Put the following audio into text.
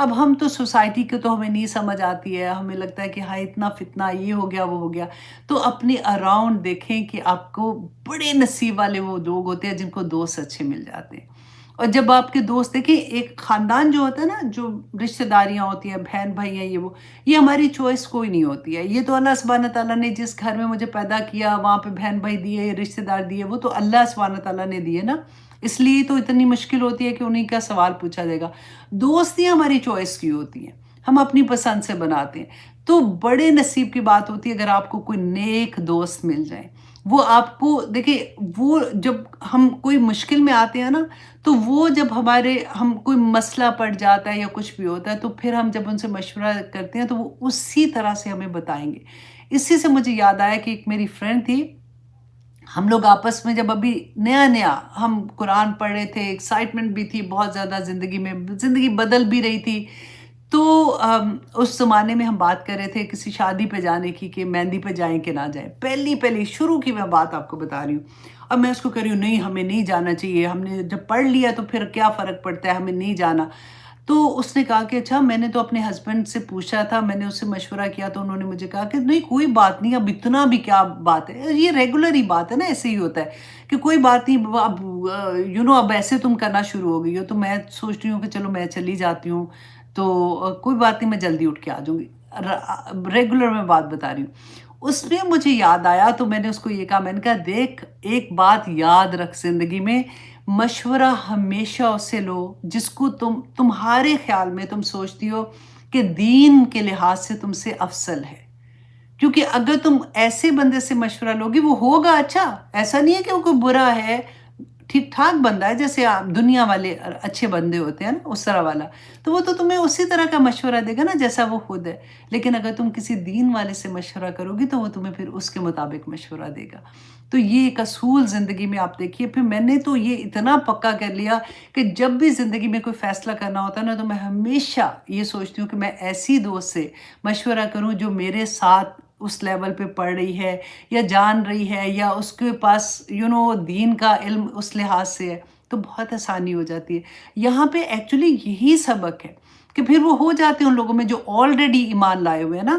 اب ہم تو سوسائٹی کے تو ہمیں نہیں سمجھ آتی ہے، ہمیں لگتا ہے کہ ہاں اتنا فتنہ، یہ ہو گیا وہ ہو گیا۔ تو اپنے اراؤنڈ دیکھیں کہ آپ کو بڑے نصیب والے وہ لوگ ہوتے ہیں جن کو دوست اچھے مل جاتے ہیں۔ اور جب آپ کے دوست دیکھیں، ایک خاندان جو ہوتا ہے نا، جو رشتہ داریاں ہوتی ہیں، بہن بھائی ہیں، یہ ہماری چوائس کوئی نہیں ہوتی ہے۔ یہ تو اللہ سبحانہ تعالیٰ نے جس گھر میں مجھے پیدا کیا وہاں پہ بہن بھائی دیے، رشتہ دار دیے، وہ تو اللہ سبحانہ تعالیٰ نے دیے نا۔ اس لیے تو اتنی مشکل ہوتی ہے کہ انہیں کا سوال پوچھا جائے گا۔ دوستیاں ہماری چوائس کی ہوتی ہیں، ہم اپنی پسند سے بناتے ہیں۔ تو بڑے نصیب کی بات ہوتی ہے اگر آپ کو کوئی نیک دوست مل جائے۔ وہ آپ کو دیکھیں، وہ جب ہم کوئی مشکل میں آتے ہیں نا، تو وہ جب ہم کوئی مسئلہ پڑ جاتا ہے یا کچھ بھی ہوتا ہے، تو پھر ہم جب ان سے مشورہ کرتے ہیں تو وہ اسی طرح سے ہمیں بتائیں گے۔ اسی سے مجھے یاد آیا کہ ایک میری فرینڈ تھی، ہم لوگ آپس میں جب ابھی نیا نیا ہم قرآن پڑھ رہے تھے، ایکسائٹمنٹ بھی تھی بہت زیادہ، زندگی میں زندگی بدل بھی رہی تھی۔ تو اس زمانے میں ہم بات کر رہے تھے کسی شادی پہ جانے کی، کہ مہندی پہ جائیں کہ نہ جائیں۔ پہلی شروع کی میں بات آپ کو بتا رہی ہوں۔ اب میں اس کو کہہ رہی ہوں نہیں، ہمیں نہیں جانا چاہیے، ہم نے جب پڑھ لیا تو پھر کیا فرق پڑتا ہے، ہمیں نہیں جانا۔ تو اس نے کہا کہ اچھا، میں نے تو اپنے ہسبینڈ سے پوچھا تھا، میں نے اس سے مشورہ کیا، تو انہوں نے مجھے کہا کہ نہیں کوئی بات نہیں، اب اتنا بھی کیا بات ہے، یہ ریگولر ہی بات ہے نا، ایسے ہی ہوتا ہے کہ کوئی بات نہیں، اب اب ایسے تم کرنا شروع ہو گئی ہو۔ تو میں سوچ رہی ہوں کہ چلو میں چلی جاتی ہوں، تو کوئی بات نہیں، میں جلدی اٹھ کے آ جاؤں گی۔ ریگولر میں بات بتا رہی ہوں۔ اس نے مجھے یاد آیا تو میں نے اس کو یہ کہا، میں نے کہا دیکھ، ایک بات یاد رکھ زندگی میں، مشورہ ہمیشہ اس سے لو جس کو تمہارے خیال میں تم سوچتی ہو کہ دین کے لحاظ سے تم سے افضل ہے۔ کیونکہ اگر تم ایسے بندے سے مشورہ لوگی، وہ ہوگا اچھا، ایسا نہیں ہے کہ وہ کوئی برا ہے، ٹھیک ٹھاک بندہ ہے، جیسے دنیا والے اچھے بندے ہوتے ہیں نا، اس طرح والا، تو وہ تو تمہیں اسی طرح کا مشورہ دے گا نا جیسا وہ خود ہے۔ لیکن اگر تم کسی دین والے سے مشورہ کرو گی تو وہ تمہیں پھر اس کے مطابق مشورہ دے گا۔ تو یہ ایک اصول زندگی میں آپ دیکھیے۔ پھر میں نے تو یہ اتنا پکا کر لیا کہ جب بھی زندگی میں کوئی فیصلہ کرنا ہوتا ہے نا، تو میں ہمیشہ یہ سوچتی ہوں کہ میں ایسی دوست سے مشورہ کروں جو میرے ساتھ اس لیول پہ پڑھ رہی ہے، یا جان رہی ہے، یا اس کے پاس دین کا علم اس لحاظ سے ہے، تو بہت آسانی ہو جاتی ہے۔ یہاں پہ ایکچولی یہی سبق ہے کہ پھر وہ ہو جاتے ہیں ان لوگوں میں جو آلریڈی ایمان لائے ہوئے ہیں نا۔